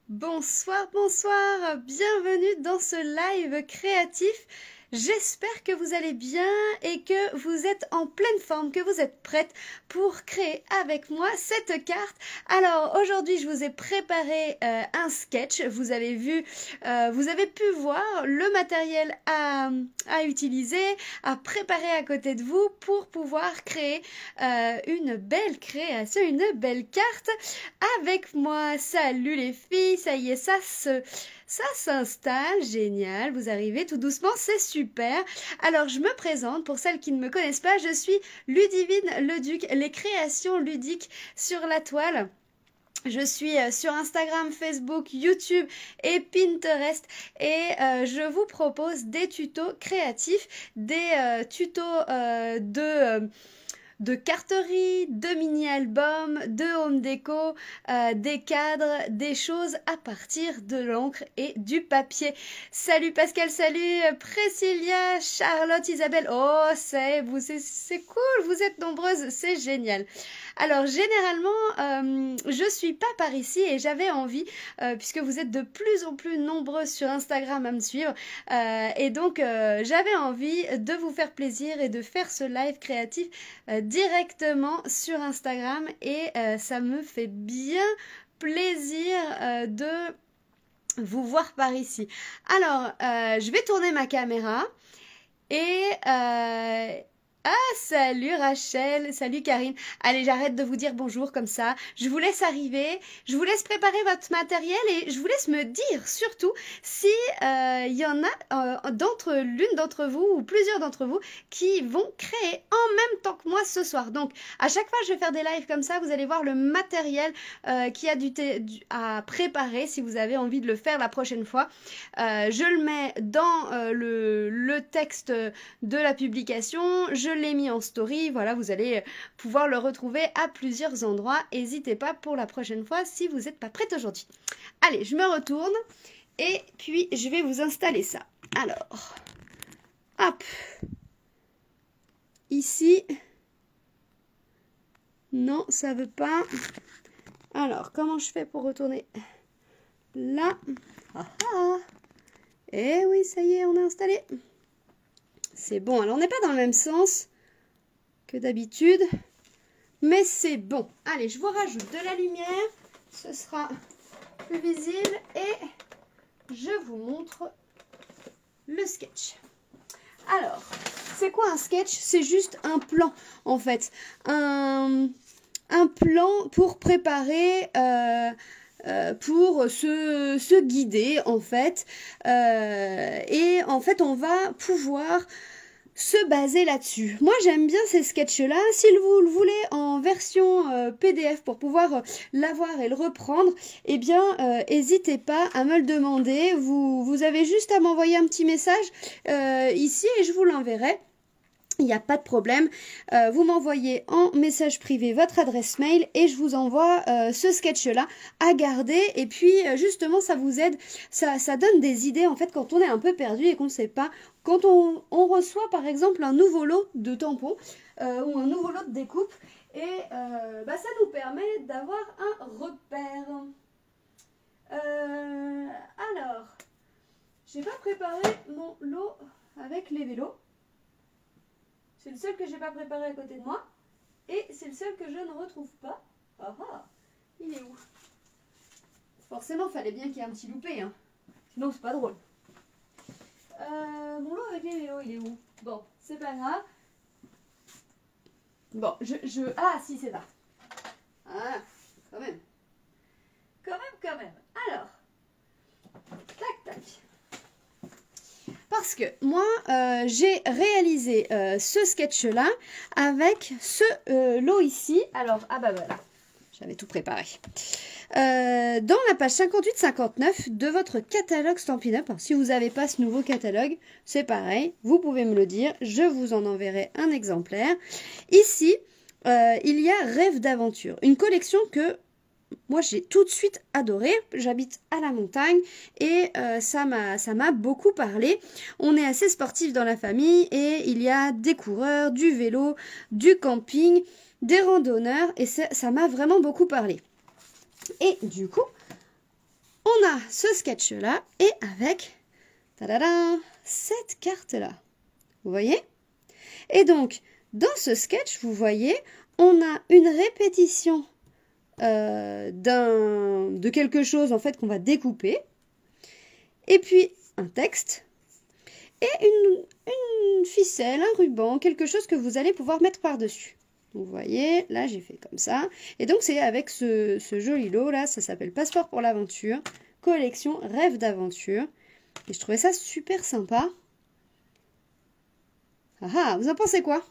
Bonsoir, bonsoir, bienvenue dans ce live créatif. J'espère que vous allez bien et que vous êtes en pleine forme, que vous êtes prêtes pour créer avec moi cette carte. Alors aujourd'hui je vous ai préparé un sketch, vous avez vu, vous avez pu voir le matériel à utiliser, à préparer à côté de vous pour pouvoir créer une belle création, une belle carte avec moi. Salut les filles, ça y est, ça s'installe, génial, vous arrivez tout doucement, c'est super. Alors je me présente, pour celles qui ne me connaissent pas, je suis Ludivine Leduc, les créations ludiques sur la toile. Je suis sur Instagram, Facebook, YouTube et Pinterest et je vous propose des tutos créatifs, des tutos de carterie, de mini-albums, de home déco, des cadres, des choses à partir de l'encre et du papier. Salut Pascal, salut Priscilla, Charlotte, Isabelle. Oh, c'est cool, vous êtes nombreuses, c'est génial. Alors généralement, je suis pas par ici et j'avais envie, puisque vous êtes de plus en plus nombreux sur Instagram à me suivre, et donc j'avais envie de vous faire plaisir et de faire ce live créatif directement sur Instagram et ça me fait bien plaisir de vous voir par ici. Alors, je vais tourner ma caméra et... Ah, salut Rachel, salut Karine. Allez, j'arrête de vous dire bonjour comme ça. Je vous laisse arriver, je vous laisse préparer votre matériel et je vous laisse me dire surtout si il y en a l'une d'entre vous ou plusieurs d'entre vous qui vont créer en même temps que moi ce soir. Donc, à chaque fois je vais faire des lives comme ça, vous allez voir le matériel qui a à préparer si vous avez envie de le faire la prochaine fois. Je le mets dans le texte de la publication, je l'ai mis en story, voilà, vous allez pouvoir le retrouver à plusieurs endroits. N'hésitez pas pour la prochaine fois si vous n'êtes pas prête aujourd'hui. Allez, je me retourne et puis je vais vous installer ça. Alors, hop, ici, non, ça veut pas. Alors, comment je fais pour retourner là? Eh oui, ça y est, on est installé. C'est bon, alors on n'est pas dans le même sens que d'habitude, mais c'est bon. Allez, je vous rajoute de la lumière, ce sera plus visible et je vous montre le sketch. Alors, c'est quoi un sketch? C'est juste un plan, en fait. Un plan pour préparer... pour se guider en fait, et en fait on va pouvoir se baser là-dessus. Moi j'aime bien ces sketchs là. Si vous le voulez en version PDF pour pouvoir l'avoir et le reprendre, eh bien n'hésitez pas à me le demander. Vous avez juste à m'envoyer un petit message ici et je vous l'enverrai. Il n'y a pas de problème, vous m'envoyez en message privé votre adresse mail et je vous envoie ce sketch-là à garder. Et puis justement, ça vous aide, ça donne des idées en fait quand on est un peu perdu et qu'on ne sait pas. Quand on reçoit par exemple un nouveau lot de tampons ou un nouveau lot de découpe, et ça nous permet d'avoir un repère. Alors, j'ai pas préparé mon lot avec les vélos. C'est le seul que j'ai pas préparé à côté de moi. Et c'est le seul que je ne retrouve pas. Ah ah, il est où? Forcément, fallait bien qu'il y ait un petit loupé. Hein. Sinon, c'est pas drôle. Mon lot avec les vélos, il est où? Bon, c'est pas grave. Bon, Ah, si, c'est là. Ah, quand même. Quand même. Alors, tac, tac. Parce que moi, j'ai réalisé ce sketch-là avec ce lot ici. Alors, ah bah voilà, j'avais tout préparé. Dans la page 58-59 de votre catalogue Stampin' Up. Si vous n'avez pas ce nouveau catalogue, c'est pareil, vous pouvez me le dire, je vous en enverrai un exemplaire. Ici, il y a Rêve d'aventure, une collection que... moi, j'ai tout de suite adoré. J'habite à la montagne et ça m'a beaucoup parlé. On est assez sportif dans la famille et il y a des coureurs, du vélo, du camping, des randonneurs et ça m'a vraiment beaucoup parlé. Et du coup, on on a ce sketch-là et avec tadadam, cette carte-là. Vous voyez? Et donc, dans ce sketch, vous voyez, on a une répétition de quelque chose en fait qu'on va découper. Et puis, un texte. Et une ficelle, un ruban, quelque chose que vous allez pouvoir mettre par-dessus. Vous voyez, là j'ai fait comme ça. Et donc c'est avec ce joli lot là, ça s'appelle Passeport pour l'aventure, collection Rêve d'aventure. Et je trouvais ça super sympa. Ah, vous en pensez quoi?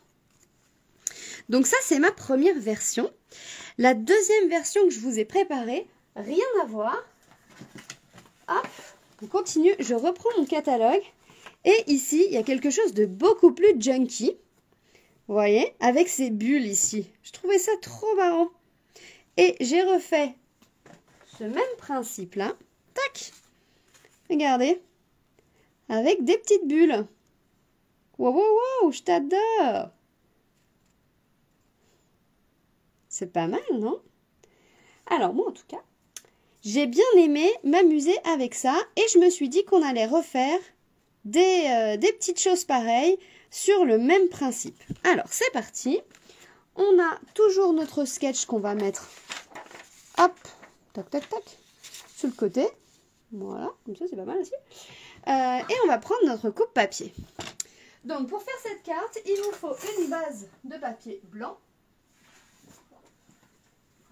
Donc ça c'est ma première version. La deuxième version que je vous ai préparée, rien à voir. Hop, on continue, je reprends mon catalogue. Et ici, il y a quelque chose de beaucoup plus junky. Vous voyez, avec ces bulles ici. Je trouvais ça trop marrant. Et j'ai refait ce même principe-là. Tac! Regardez. Avec des petites bulles. Wow, wow, wow, je t'adore! C'est pas mal, non? Alors, moi, en tout cas, j'ai bien aimé m'amuser avec ça. Et je me suis dit qu'on allait refaire des petites choses pareilles sur le même principe. Alors, c'est parti. On a toujours notre sketch qu'on va mettre, hop, tac, tac, tac, sur le côté. Voilà, comme ça, c'est pas mal aussi. Et on va prendre notre coupe papier. Donc, pour faire cette carte, il nous faut une base de papier blanc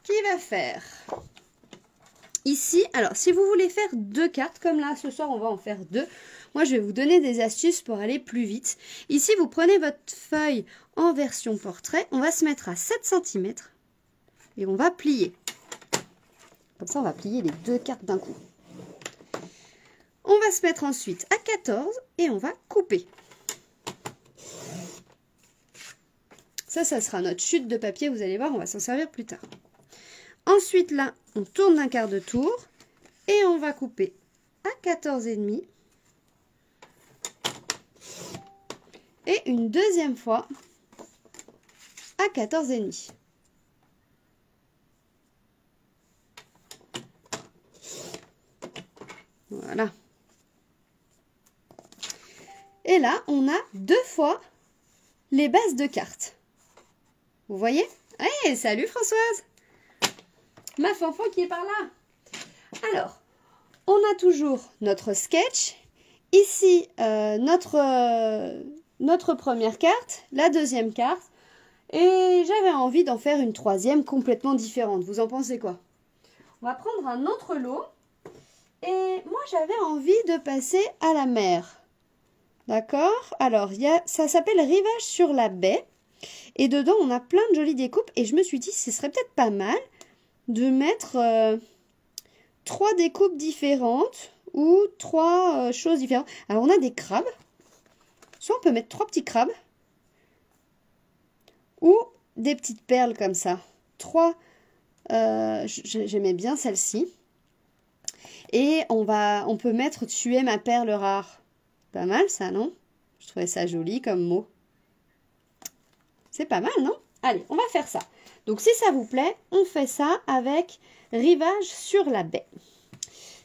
qui va faire ici. Alors, si vous voulez faire deux cartes, comme là, ce soir, on va en faire deux. Moi, je vais vous donner des astuces pour aller plus vite. Ici, vous prenez votre feuille en version portrait. On va se mettre à 7 cm et on va plier. Comme ça, on va plier les deux cartes d'un coup. On va se mettre ensuite à 14 et on va couper. Ça sera notre chute de papier. Vous allez voir, on va s'en servir plus tard. Ensuite, là, on tourne d'un quart de tour et on va couper à 14,5. Et une deuxième fois à 14,5. Voilà. Et là, on a deux fois les bases de cartes. Vous voyez? Hey, salut Françoise! Ma fanfan qui est par là. Alors, on a toujours notre sketch. Ici, notre première carte, la deuxième carte. Et j'avais envie d'en faire une troisième complètement différente. Vous en pensez quoi? On va prendre un autre lot. Et moi, j'avais envie de passer à la mer. D'accord? Alors, ça s'appelle Rivage sur la baie. Et dedans, on a plein de jolies découpes. Et je me suis dit, ce serait peut-être pas mal de mettre 3 découpes différentes ou 3 choses différentes. Alors, on a des crabes. Soit on peut mettre 3 petits crabes ou des petites perles comme ça. 3, j'aimais bien celle-ci. Et on peut mettre tu es ma perle rare. Pas mal ça, non? Je trouvais ça joli comme mot. C'est pas mal, non? Allez, on va faire ça. Donc, si ça vous plaît, on fait ça avec Rivage sur la baie.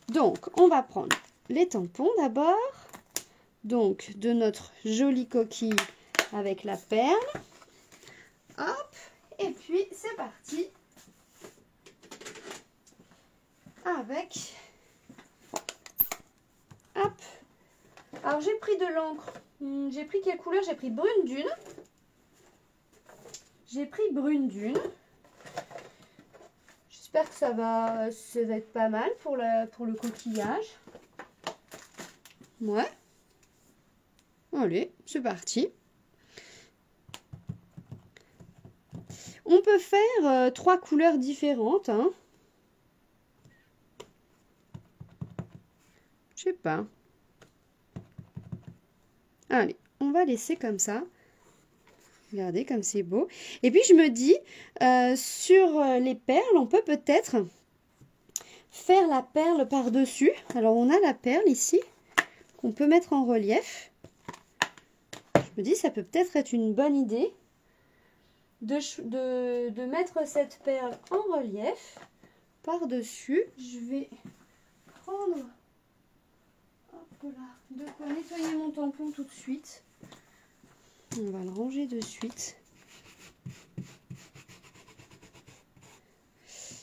Donc, on va prendre les tampons d'abord. Donc, de notre jolie coquille avec la perle. Hop, et puis c'est parti. Avec... Hop. Alors, j'ai pris de l'encre. J'ai pris quelle couleur? J'ai pris brune dune. J'ai pris brune dune. J'espère que ça va être pas mal pour le coquillage. Ouais. Allez, c'est parti. On peut faire 3 couleurs différentes. Hein. Je sais pas. Allez, on va laisser comme ça. Regardez comme c'est beau. Et puis je me dis, sur les perles, on peut peut-être faire la perle par-dessus. Alors on a la perle ici, qu'on peut mettre en relief. Je me dis, ça peut peut-être être une bonne idée de mettre cette perle en relief par-dessus. Je vais prendre de nettoyer mon tampon tout de suite. On va le ranger de suite.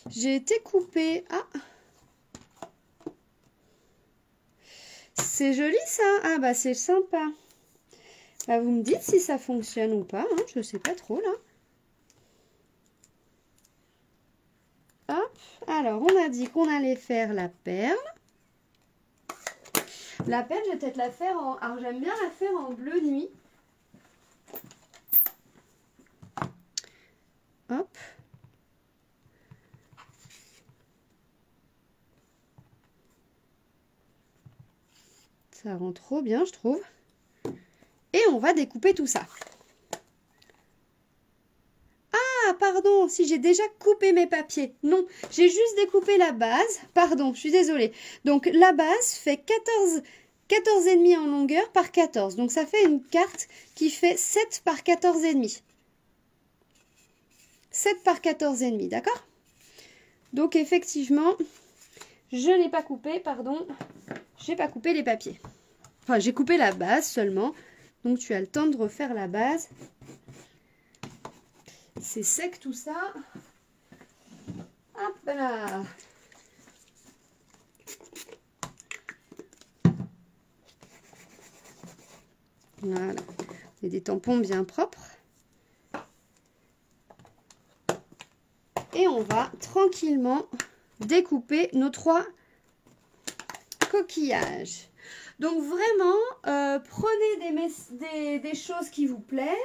J'ai été coupée. Ah! C'est joli ça. Ah bah c'est sympa. Bah, vous me dites si ça fonctionne ou pas. Hein, je sais pas trop là. Hop. Alors on a dit qu'on allait faire la perle. La perle, je vais peut-être la faire en... Alors j'aime bien la faire en bleu nuit. Hop. Ça rend trop bien, je trouve. Et on va découper tout ça. Ah, pardon, si j'ai déjà coupé mes papiers. Non, j'ai juste découpé la base. Pardon, je suis désolée. Donc, la base fait 14,5 en longueur par 14. Donc, ça fait une carte qui fait 7 par 14,5. 7 par 14,5, d'accord? Donc, effectivement, je n'ai pas coupé, pardon, j'ai pas coupé les papiers. Enfin, j'ai coupé la base seulement. Donc, tu as le temps de refaire la base. C'est sec tout ça. Hop là. Voilà. Et des tampons bien propres. Et on va tranquillement découper nos 3 coquillages. Donc vraiment, prenez des choses qui vous plaisent.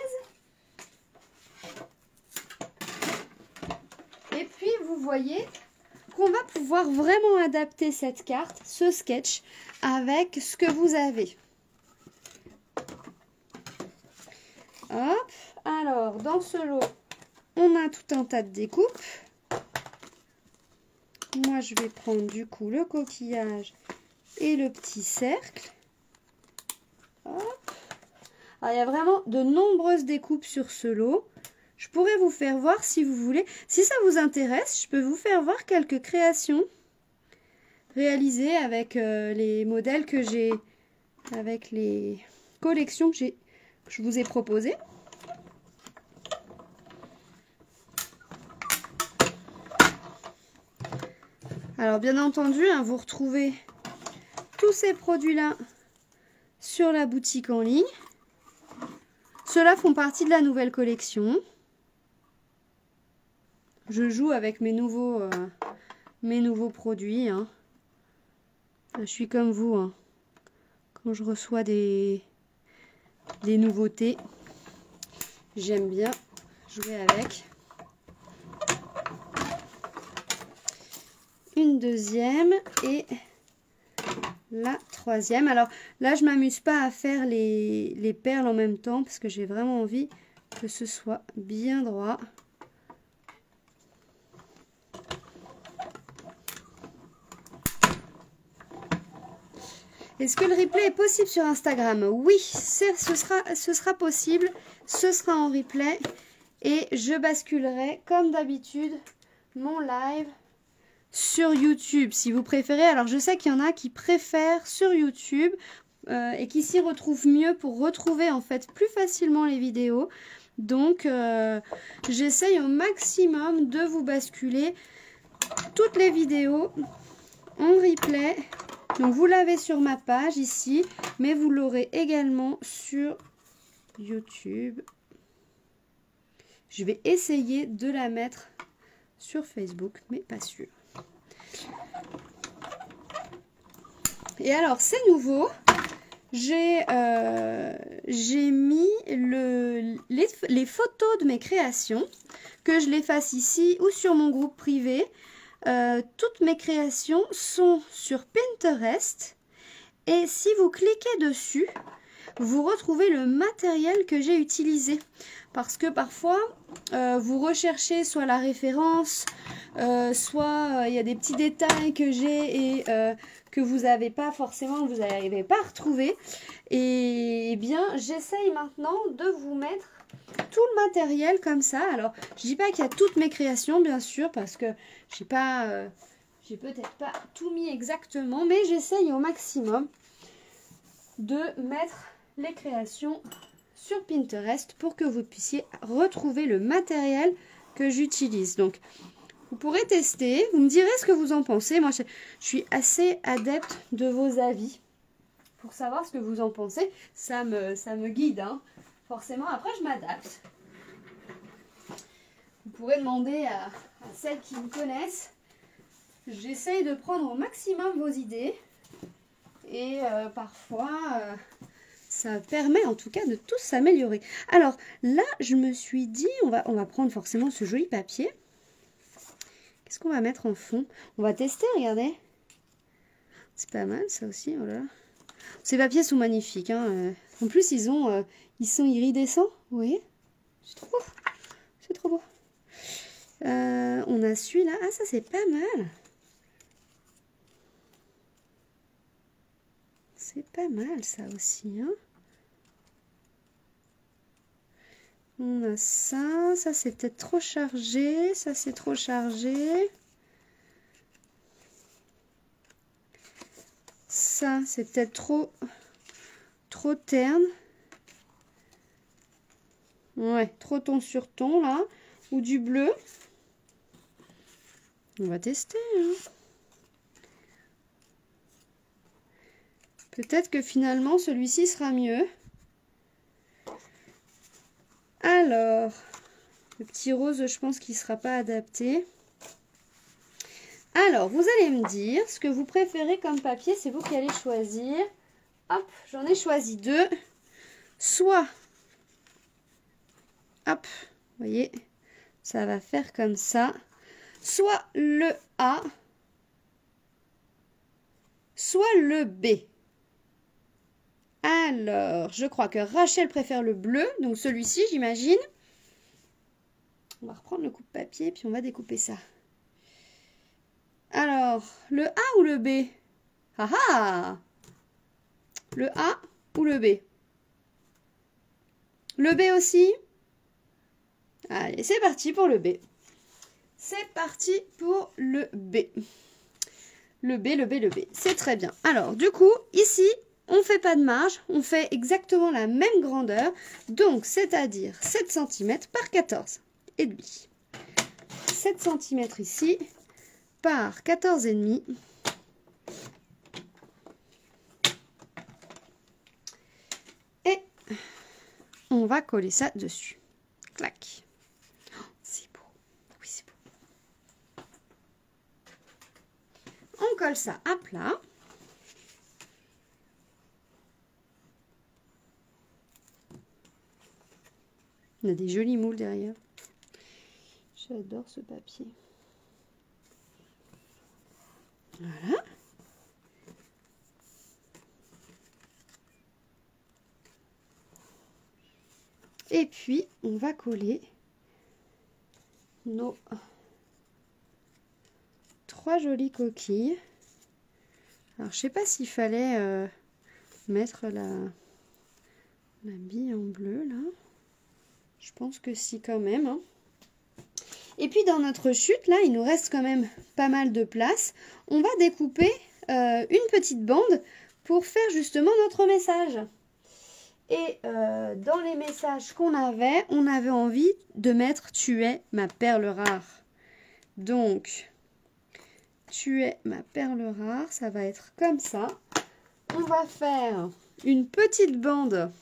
Et puis vous voyez qu'on va pouvoir vraiment adapter cette carte, ce sketch, avec ce que vous avez. Hop, alors dans ce lot, on a tout un tas de découpes. Moi je vais prendre du coup le coquillage et le petit cercle. Hop. Alors, il y a vraiment de nombreuses découpes sur ce lot. Je pourrais vous faire voir si vous voulez. Si ça vous intéresse, je peux vous faire voir quelques créations réalisées avec les modèles que j'ai, avec les collections que je vous ai proposées. Alors bien entendu, hein, vous retrouvez tous ces produits-là sur la boutique en ligne. Ceux-là font partie de la nouvelle collection. Je joue avec mes nouveaux produits. Hein. Je suis comme vous. Hein. Quand je reçois des nouveautés, j'aime bien jouer avec. Une deuxième et la troisième. Alors là, je m'amuse pas à faire les perles en même temps parce que j'ai vraiment envie que ce soit bien droit. Est-ce que le replay est possible sur Instagram? Oui, ce sera possible. Ce sera en replay. Et je basculerai, comme d'habitude, mon live sur YouTube, si vous préférez. Alors, je sais qu'il y en a qui préfèrent sur YouTube et qui s'y retrouvent mieux pour retrouver, en fait, plus facilement les vidéos. Donc, j'essaye au maximum de vous basculer toutes les vidéos en replay. Donc vous l'avez sur ma page ici, mais vous l'aurez également sur YouTube. Je vais essayer de la mettre sur Facebook, mais pas sûr. Et alors c'est nouveau, j'ai mis les photos de mes créations, que je les fasse ici ou sur mon groupe privé. Toutes mes créations sont sur Pinterest et si vous cliquez dessus, vous retrouvez le matériel que j'ai utilisé. Parce que parfois, vous recherchez soit la référence, soit il y a des petits détails que j'ai et que vous n'avez pas forcément, que vous n'arrivez pas à retrouver. Et bien, j'essaye maintenant de vous mettre tout le matériel comme ça. Alors, je dis pas qu'il y a toutes mes créations, bien sûr, parce que j'ai peut-être pas tout mis exactement, mais j'essaye au maximum. de mettre les créations sur Pinterest pour que vous puissiez retrouver le matériel que j'utilise. Donc, vous pourrez tester, vous me direz ce que vous en pensez. Moi, je suis assez adepte de vos avis pour savoir ce que vous en pensez. Ça me guide, hein. Forcément, après, je m'adapte. Vous pourrez demander à celles qui me connaissent. J'essaye de prendre au maximum vos idées. Et parfois, ça permet en tout cas de tous s'améliorer. Alors là, je me suis dit, on va prendre forcément ce joli papier. Qu'est-ce qu'on va mettre en fond? On va tester, regardez. C'est pas mal ça aussi, oh là là. Ces papiers sont magnifiques, hein. En plus, ils sont iridescents, vous voyez? C'est trop beau. C'est trop beau. On a celui-là. Ah, ça, c'est pas mal. C'est pas mal, ça aussi, hein. On a ça. Ça, c'est peut-être trop chargé. Ça, c'est trop chargé. Ça, c'est peut-être trop terne. Ouais, trop ton sur ton, là. Ou du bleu. On va tester, hein. Peut-être que finalement, celui-ci sera mieux. Alors, le petit rose, je pense qu'il ne sera pas adapté. Alors, vous allez me dire ce que vous préférez comme papier. C'est vous qui allez choisir. Hop, j'en ai choisi deux. Soit, hop, vous voyez, ça va faire comme ça. Soit le A, soit le B. Alors, je crois que Rachel préfère le bleu, donc celui-ci, j'imagine. On va reprendre le coupe-papier, puis on va découper ça. Alors, le A ou le B? Ah ah! Le A ou le B? Le B aussi? Allez, c'est parti pour le B. C'est parti pour le B. Le B, le B, le B. C'est très bien. Alors, du coup, ici, on ne fait pas de marge. On fait exactement la même grandeur. Donc, c'est-à-dire 7 cm par 14,5. 7 cm ici par 14,5. Et on va coller ça dessus. Clac. Oh, c'est beau. Oui, c'est beau. On colle ça à plat. On a des jolis moules derrière. J'adore ce papier. Voilà. Et puis, on va coller nos 3 jolies coquilles. Alors, je sais pas s'il fallait mettre la bille en bleu, là. Je pense que si, quand même, hein. Et puis, dans notre chute, là, il nous reste quand même pas mal de place. On va découper une petite bande pour faire justement notre message. Et dans les messages qu'on avait, on avait envie de mettre « Tu es ma perle rare ». Donc, « Tu es ma perle rare », ça va être comme ça. On va faire une petite bande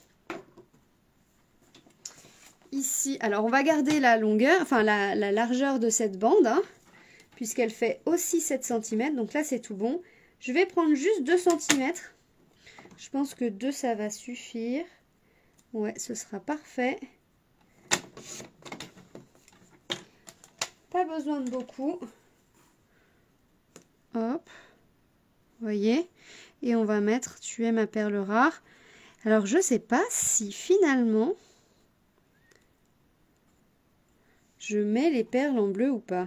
ici. Alors, on va garder la longueur, enfin la largeur de cette bande, hein, puisqu'elle fait aussi 7 cm. Donc là, c'est tout bon. Je vais prendre juste 2 cm. Je pense que 2, ça va suffire. Ouais, ce sera parfait. Pas besoin de beaucoup. Hop. Vous voyez? Et on va mettre « Tu es ma perle rare ». Alors, je ne sais pas si finalement, je mets les perles en bleu ou pas.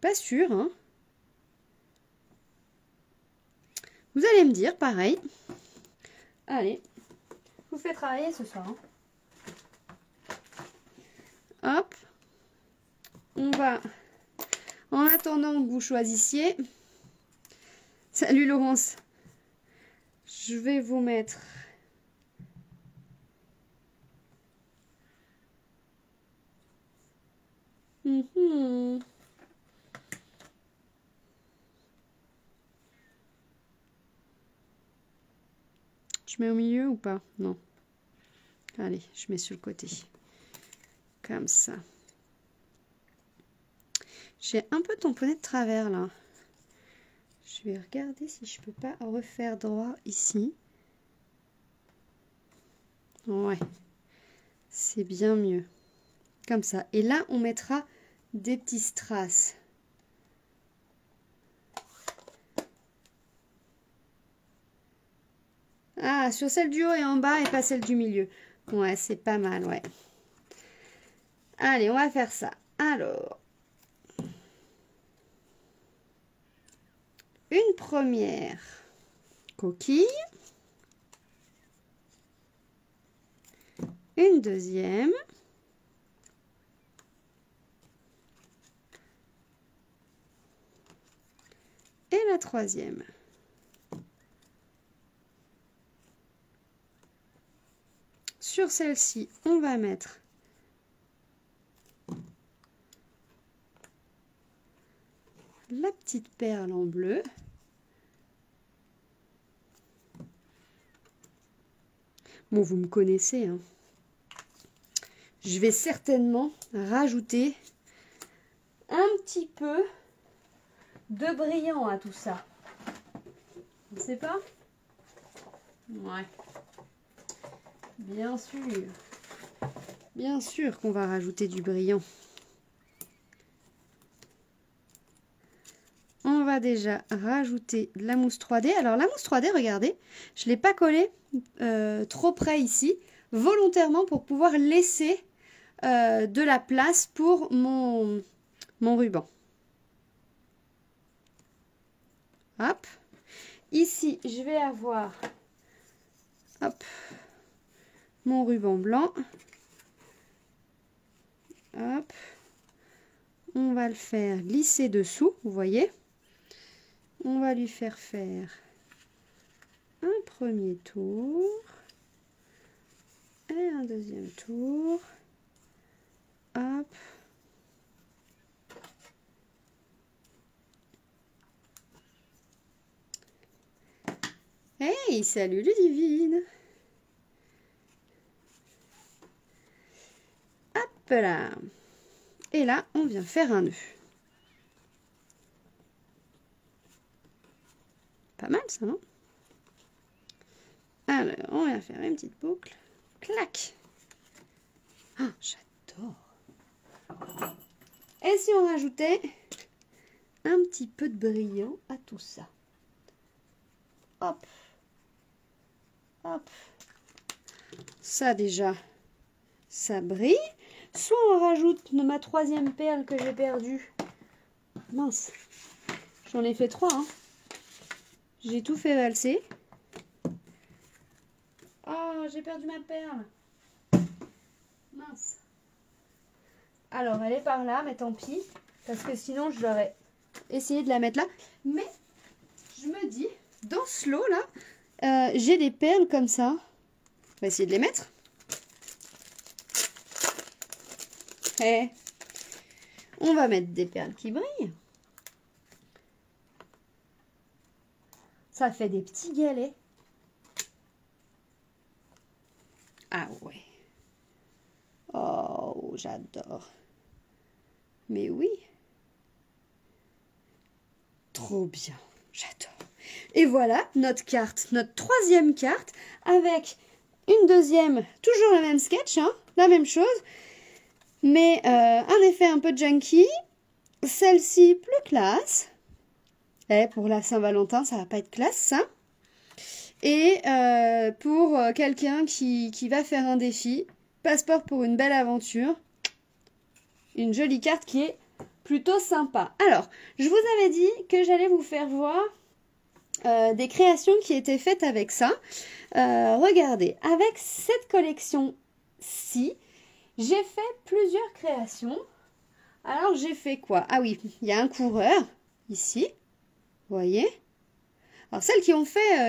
Pas sûr, hein? Vous allez me dire, pareil. Allez. Je vous fais travailler ce soir. Hein. Hop. On va, en attendant que vous choisissiez. Salut Laurence. Je vais vous mettre Je mets au milieu ou pas? Non. Allez, je mets sur le côté. Comme ça. J'ai un peu tamponné de travers là. Je vais regarder si je peux pas refaire droit ici. Ouais. C'est bien mieux. Comme ça. Et là, on mettra des petits strass. Ah, sur celle du haut et en bas et pas celle du milieu. Ouais, c'est pas mal, ouais. Allez, on va faire ça. Alors, une première coquille. Une deuxième. Et la troisième. Sur celle-ci, on va mettre la petite perle en bleu. Bon, vous me connaissez, hein. Je vais certainement rajouter un petit peu de brillant à tout ça. On ne sait pas? Ouais. Bien sûr. Bien sûr qu'on va rajouter du brillant. On va déjà rajouter de la mousse 3D. Alors la mousse 3D, regardez, je ne l'ai pas collée trop près ici, volontairement pour pouvoir laisser de la place pour mon ruban. Hop. Ici, je vais avoir hop, mon ruban blanc. Hop. On va le faire glisser dessous, vous voyez. On va lui faire un premier tour et un deuxième tour. Hop. Hey, salut Ludivine. Hop là. Et là, on vient faire un nœud. Pas mal ça, non? Alors, on vient faire une petite boucle. Clac. Ah, j'adore. Et si on rajoutait un petit peu de brillant à tout ça? Hop. Hop. Ça déjà, ça brille. Soit on rajoute ma troisième perle que j'ai perdue. Mince. J'en ai fait 3, hein. J'ai tout fait valser. Oh, j'ai perdu ma perle. Mince. Alors, elle est par là, mais tant pis. Parce que sinon, je l'aurais essayé de la mettre là. Mais, je me dis, dans ce lot là, j'ai des perles comme ça. On va essayer de les mettre. Et on va mettre des perles qui brillent. Ça fait des petits galets. Ah ouais. Oh, j'adore. Mais oui. Trop bien. J'adore. Et voilà notre carte, notre troisième carte avec une deuxième, toujours le même sketch, hein, la même chose. Mais un effet un peu junky. Celle-ci plus classe. Et pour la Saint-Valentin, ça va pas être classe, ça. Et pour quelqu'un qui va faire un défi, passeport pour une belle aventure. Une jolie carte qui est plutôt sympa. Alors, je vous avais dit que j'allais vous faire voir des créations qui étaient faites avec ça. Regardez, avec cette collection-ci, j'ai fait plusieurs créations. Alors, j'ai fait quoi? Ah oui, il y a un coureur, ici. Vous voyez? Alors celles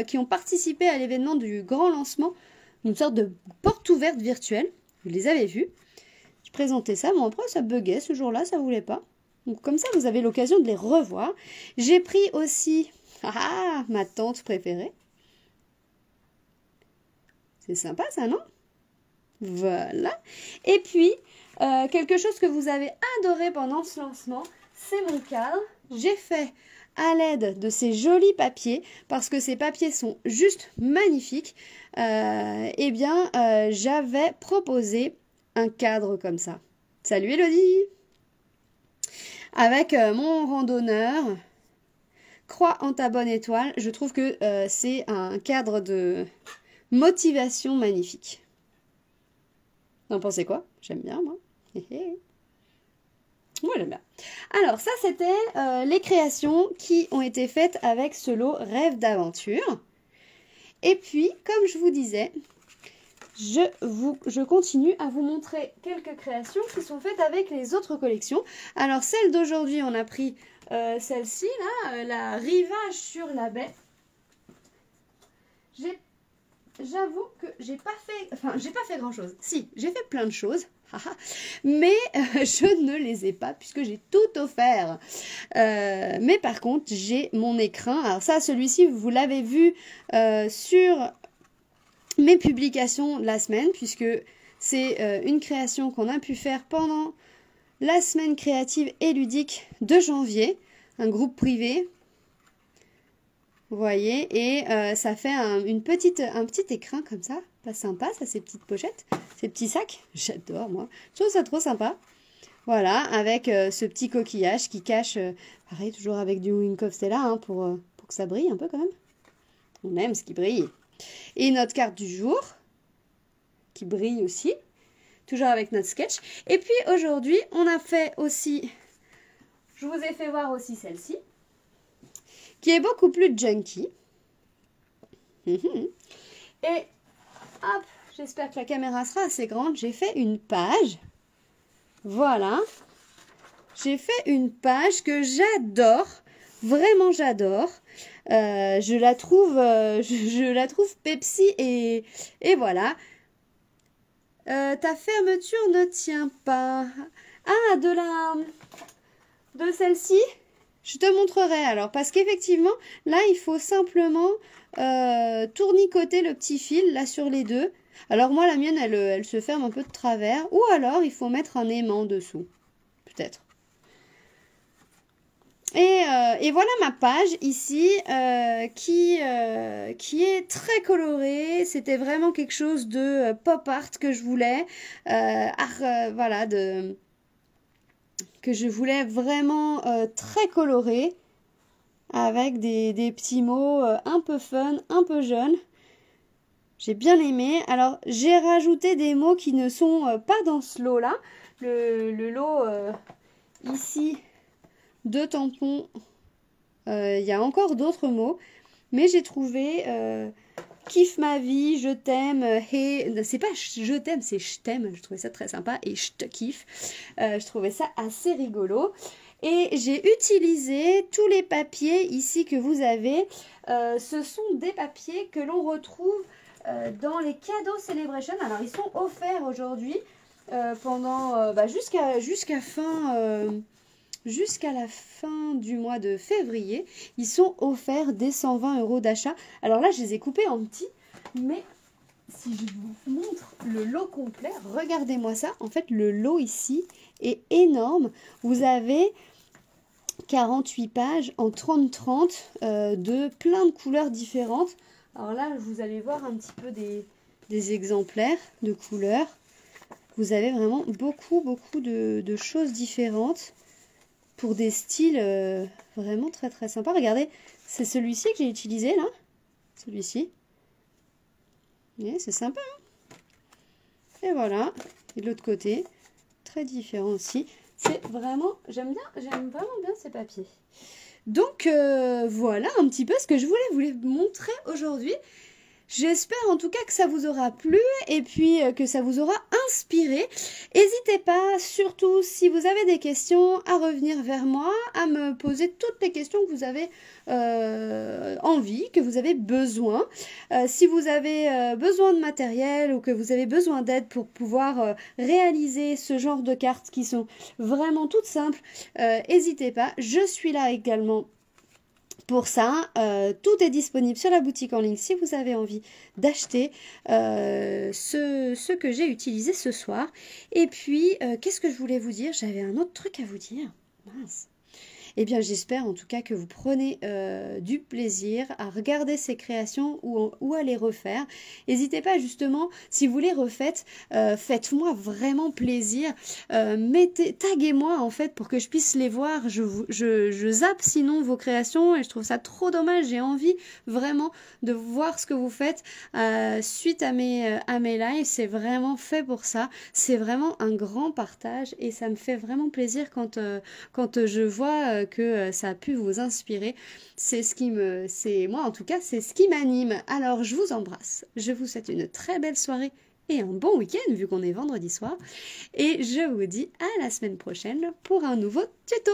qui ont participé à l'événement du grand lancement, une sorte de porte ouverte virtuelle, vous les avez vues. Je présentais ça, mais après ça buguait ce jour-là, ça voulait pas. Donc comme ça, vous avez l'occasion de les revoir. J'ai pris aussi ma tante préférée. C'est sympa ça, non? Voilà. Et puis, quelque chose que vous avez adoré pendant ce lancement, c'est mon cadre. J'ai fait à l'aide de ces jolis papiers, parce que ces papiers sont juste magnifiques, j'avais proposé un cadre comme ça. Salut Elodie! Avec mon randonneur, crois en ta bonne étoile. Je trouve que c'est un cadre de motivation magnifique. Vous en pensez quoi? J'aime bien, moi. Moi, j'aime bien. Alors, ça, c'était les créations qui ont été faites avec ce lot Rêve d'aventure. Et puis, comme je vous disais, je continue à vous montrer quelques créations qui sont faites avec les autres collections. Alors, celle d'aujourd'hui, on a pris celle-ci, là, la Rivage sur la baie. J'avoue que j'ai pas fait grand chose. Si, j'ai fait plein de choses, mais je ne les ai pas puisque j'ai tout offert. Mais par contre, j'ai mon écrin. Alors ça, celui-ci, vous l'avez vu sur mes publications de la semaine, puisque c'est une création qu'on a pu faire pendant la semaine créative et ludique de janvier, un groupe privé. Vous voyez, et ça fait un petit écrin comme ça, pas sympa, ça, ces petites pochettes, ces petits sacs, j'adore moi, je trouve ça trop sympa. Voilà, avec ce petit coquillage qui cache, pareil, toujours avec du Wink of Stella, hein, pour que ça brille un peu quand même. On aime ce qui brille. Et notre carte du jour, qui brille aussi, toujours avec notre sketch. Et puis aujourd'hui, on a fait aussi, je vous ai fait voir aussi celle-ci, qui est beaucoup plus junky. Et hop, j'espère que la caméra sera assez grande. J'ai fait une page. Voilà. J'ai fait une page que j'adore. Vraiment, j'adore. Je la trouve Pepsi et voilà. Ta fermeture ne tient pas. Ah, de celle-ci. Je te montrerai alors, parce qu'effectivement, là, il faut simplement tournicoter le petit fil, là, sur les deux. Alors, moi, la mienne, elle se ferme un peu de travers, ou alors, il faut mettre un aimant dessous, peut-être. Et voilà ma page ici, qui est très colorée. C'était vraiment quelque chose de pop art que je voulais, voilà, que je voulais vraiment très coloré, avec des petits mots un peu fun, un peu jeunes. J'ai bien aimé. Alors, j'ai rajouté des mots qui ne sont pas dans ce lot-là. Le lot ici de tampons, il y a encore d'autres mots, mais j'ai trouvé kiffe ma vie, je t'aime, hey, c'est pas je t'aime, c'est je t'aime, je trouvais ça très sympa, et je te kiffe, je trouvais ça assez rigolo. Et j'ai utilisé tous les papiers ici que vous avez, ce sont des papiers que l'on retrouve dans les cadeaux Celebration. Alors ils sont offerts aujourd'hui pendant jusqu'à la fin du mois de février. Ils sont offerts dès 120 € d'achat. Alors là, je les ai coupés en petits, mais si je vous montre le lot complet, regardez-moi ça. En fait, le lot ici est énorme. Vous avez 48 pages en 30-30 de plein de couleurs différentes. Alors là, vous allez voir un petit peu des exemplaires de couleurs. Vous avez vraiment beaucoup de choses différentes pour des styles vraiment très très sympas. Regardez, c'est celui-ci que j'ai utilisé là. Celui-ci. C'est sympa. Hein, et voilà. Et de l'autre côté, très différent aussi. C'est vraiment, j'aime vraiment bien ces papiers. Donc voilà un petit peu ce que je voulais vous montrer aujourd'hui. J'espère en tout cas que ça vous aura plu et puis que ça vous aura inspiré. N'hésitez pas, surtout si vous avez des questions, à revenir vers moi, à me poser toutes les questions que vous avez envie, que vous avez besoin. Si vous avez besoin de matériel ou que vous avez besoin d'aide pour pouvoir réaliser ce genre de cartes qui sont vraiment toutes simples, n'hésitez pas. Je suis là également pour ça. Tout est disponible sur la boutique en ligne si vous avez envie d'acheter ce que j'ai utilisé ce soir. Et puis, qu'est-ce que je voulais vous dire? J'avais un autre truc à vous dire. Mince. Eh bien, j'espère en tout cas que vous prenez du plaisir à regarder ces créations ou à les refaire. N'hésitez pas justement, si vous les refaites, faites-moi vraiment plaisir. Taguez-moi en fait pour que je puisse les voir. Je zappe sinon vos créations et je trouve ça trop dommage. J'ai envie vraiment de voir ce que vous faites suite à mes lives. C'est vraiment fait pour ça. C'est vraiment un grand partage et ça me fait vraiment plaisir quand je vois que ça a pu vous inspirer. Moi en tout cas, c'est ce qui m'anime. Alors je vous embrasse. Je vous souhaite une très belle soirée et un bon week-end vu qu'on est vendredi soir. Et je vous dis à la semaine prochaine pour un nouveau tuto.